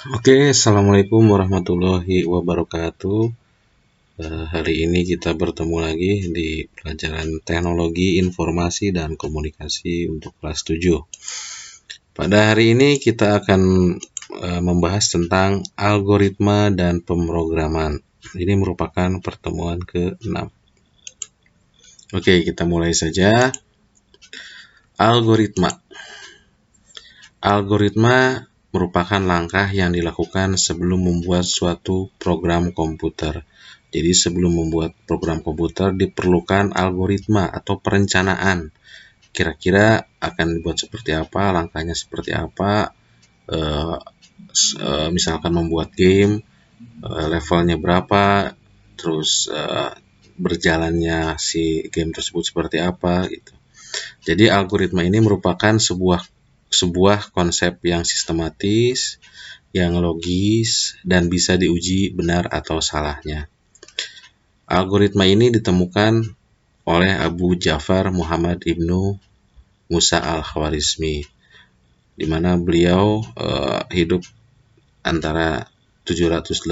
Oke, assalamualaikum warahmatullahi wabarakatuh. Hari ini kita bertemu lagi di pelajaran teknologi informasi dan komunikasi untuk kelas 7. Pada hari ini kita akan membahas tentang algoritma dan pemrograman. Ini merupakan pertemuan ke-6. Oke, kita mulai saja. Algoritma. Algoritma merupakan langkah yang dilakukan sebelum membuat suatu program komputer. Jadi sebelum membuat program komputer diperlukan algoritma atau perencanaan. Kira-kira akan dibuat seperti apa, langkahnya seperti apa. Misalkan membuat game, levelnya berapa, terus berjalannya si game tersebut seperti apa gitu. Jadi algoritma ini merupakan sebuah konsep yang sistematis, yang logis, dan bisa diuji benar atau salahnya. Algoritma ini ditemukan oleh Abu Ja'far Muhammad ibnu Musa al-Khwarizmi, di mana beliau hidup antara 780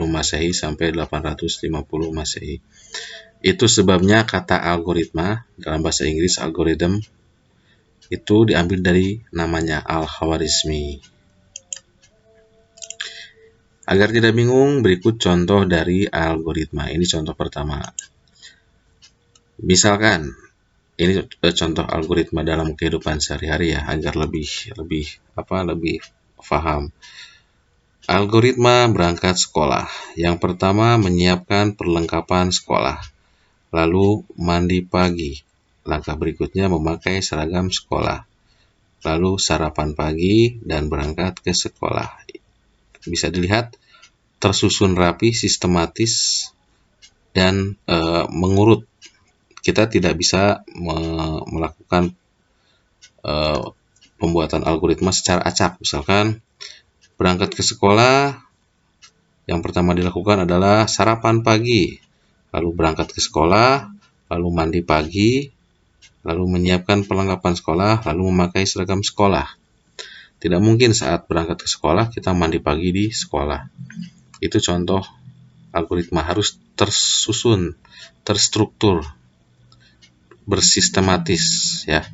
Masehi sampai 850 Masehi. Itu sebabnya kata algoritma dalam bahasa Inggris algorithm itu diambil dari namanya Al-Khwarizmi. Agar tidak bingung, berikut contoh dari algoritma. Ini contoh pertama. Misalkan, ini contoh algoritma dalam kehidupan sehari-hari ya, agar lebih paham. Algoritma berangkat sekolah. Yang pertama, menyiapkan perlengkapan sekolah. Lalu mandi pagi. Langkah berikutnya memakai seragam sekolah. Lalu sarapan pagi dan berangkat ke sekolah. Bisa dilihat tersusun rapi, sistematis, dan mengurut. Kita tidak bisa melakukan pembuatan algoritma secara acak. Misalkan berangkat ke sekolah, yang pertama dilakukan adalah sarapan pagi, lalu berangkat ke sekolah, lalu mandi pagi, lalu menyiapkan perlengkapan sekolah, lalu memakai seragam sekolah. Tidak mungkin saat berangkat ke sekolah kita mandi pagi di sekolah. Itu contoh algoritma, harus tersusun, terstruktur, bersistematis ya.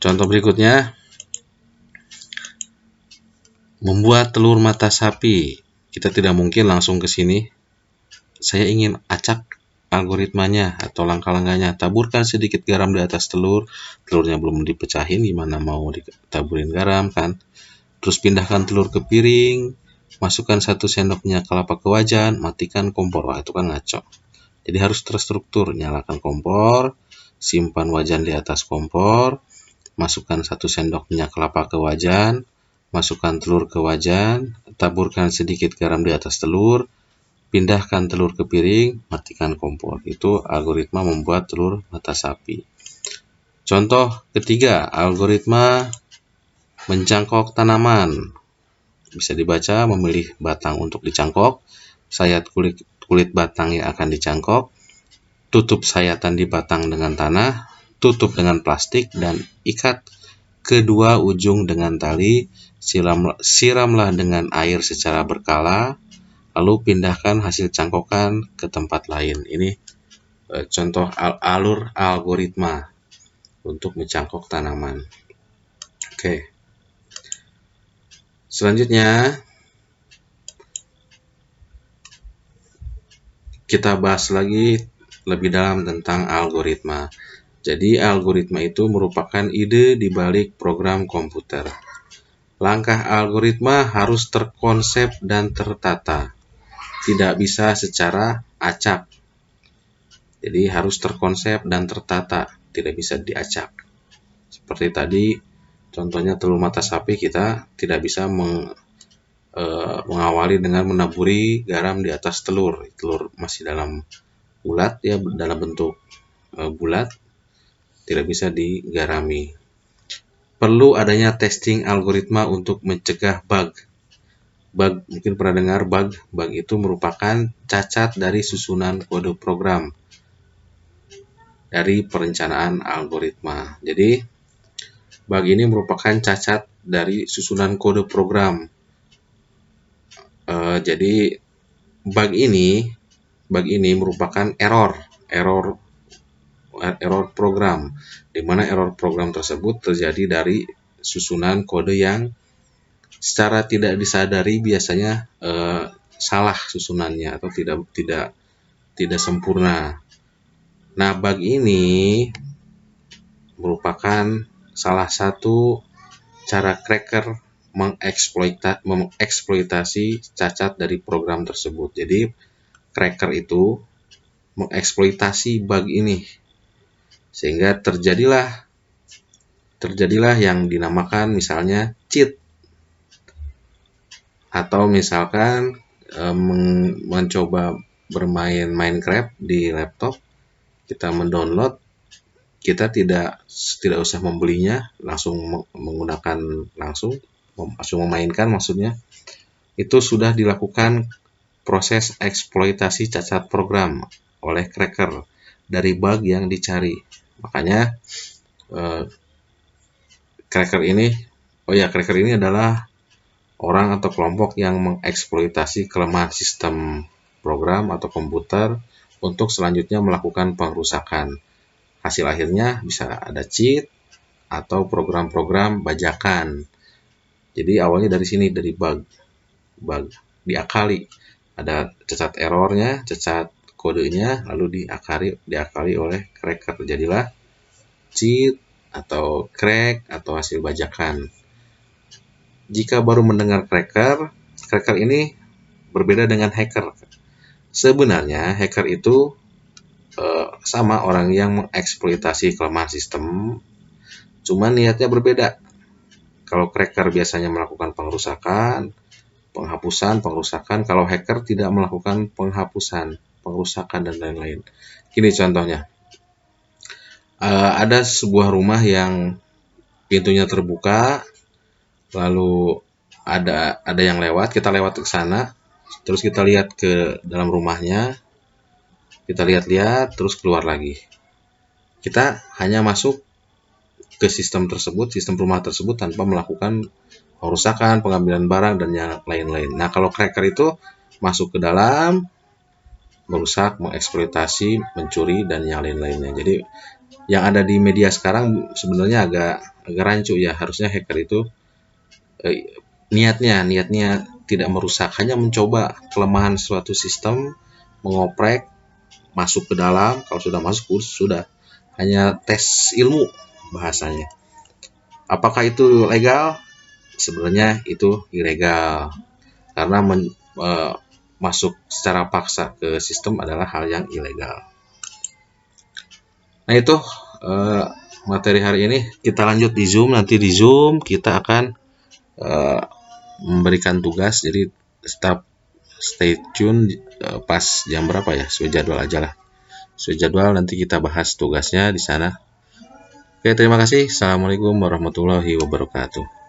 Contoh berikutnya, membuat telur mata sapi. Kita tidak mungkin langsung ke sini. Saya ingin acak algoritmanya atau langkah-langkahnya. Taburkan sedikit garam di atas telur. Telurnya belum dipecahin, gimana mau ditaburin garam kan? Terus pindahkan telur ke piring, masukkan 1 sendok minyak kelapa ke wajan, matikan kompor. Wah, itu kan ngaco. Jadi harus terstruktur. Nyalakan kompor, simpan wajan di atas kompor, masukkan 1 sendok minyak kelapa ke wajan, masukkan telur ke wajan, taburkan sedikit garam di atas telur, pindahkan telur ke piring, matikan kompor. Itu algoritma membuat telur mata sapi. Contoh ketiga, algoritma mencangkok tanaman. Bisa dibaca, memilih batang untuk dicangkok, sayat kulit batang yang akan dicangkok, tutup sayatan di batang dengan tanah, tutup dengan plastik, dan ikat kedua ujung dengan tali, siramlah dengan air secara berkala, lalu pindahkan hasil cangkokan ke tempat lain. Ini contoh alur algoritma untuk mencangkok tanaman. Oke. Selanjutnya, kita bahas lagi lebih dalam tentang algoritma. Jadi, algoritma itu merupakan ide di balik program komputer. Langkah algoritma harus terkonsep dan tertata. Tidak bisa secara acak. Jadi, harus terkonsep dan tertata. Tidak bisa diacak. Seperti tadi, contohnya telur mata sapi, kita tidak bisa mengawali dengan menaburi garam di atas telur. Telur masih dalam bulat ya, dalam bentuk bulat, tidak bisa digarami. Perlu adanya testing algoritma untuk mencegah bug. Bug, mungkin pernah dengar bug. Bug itu merupakan cacat dari susunan kode program dari perencanaan algoritma. Jadi bug ini merupakan cacat dari susunan kode program Jadi bug ini merupakan error program, di mana error program tersebut terjadi dari susunan kode yang secara tidak disadari biasanya salah susunannya atau tidak sempurna. Nah, bug ini merupakan salah satu cara cracker mengeksploitasi cacat dari program tersebut. Jadi, cracker itu mengeksploitasi bug ini sehingga terjadilah yang dinamakan misalnya cheat, atau misalkan mencoba bermain Minecraft di laptop, kita mendownload, kita tidak usah membelinya, langsung menggunakan langsung memainkan, maksudnya itu sudah dilakukan proses eksploitasi cacat program oleh cracker dari bug yang dicari. Makanya cracker ini adalah orang atau kelompok yang mengeksploitasi kelemahan sistem program atau komputer untuk selanjutnya melakukan pengrusakan. Hasil akhirnya bisa ada cheat atau program-program bajakan. Jadi awalnya dari sini, dari bug diakali. Ada cacat errornya, cacat kodenya, lalu diakali oleh cracker. Jadilah cheat atau crack atau hasil bajakan. Jika baru mendengar cracker ini berbeda dengan hacker. Sebenarnya hacker itu sama orang yang mengeksploitasi kelemahan sistem, cuma niatnya berbeda. Kalau cracker biasanya melakukan pengrusakan, pengrusakan. Kalau hacker tidak melakukan penghapusan, pengrusakan, dan lain-lain. Gini contohnya, ada sebuah rumah yang pintunya terbuka, lalu ada yang lewat, kita lewat ke sana, terus kita lihat ke dalam rumahnya, kita lihat-lihat, terus keluar lagi. Kita hanya masuk ke sistem rumah tersebut tanpa melakukan perusakan, pengambilan barang, dan yang lain-lain. Nah, kalau cracker itu masuk ke dalam, merusak, mengeksploitasi, mencuri, dan yang lain-lainnya. Jadi, yang ada di media sekarang sebenarnya agak rancu ya. Harusnya hacker itu niatnya tidak merusak, hanya mencoba kelemahan suatu sistem, mengoprek, masuk ke dalam. Kalau sudah masuk, sudah, hanya tes ilmu bahasanya. Apakah itu legal? Sebenarnya itu ilegal, karena masuk secara paksa ke sistem adalah hal yang ilegal. Nah, itu materi hari ini. Kita lanjut di Zoom. Nanti di Zoom kita akan memberikan tugas, jadi stay tune pas jam berapa ya, sesuai jadwal aja lah. Sesuai jadwal nanti kita bahas tugasnya di sana. Oke, terima kasih. Assalamualaikum warahmatullahi wabarakatuh.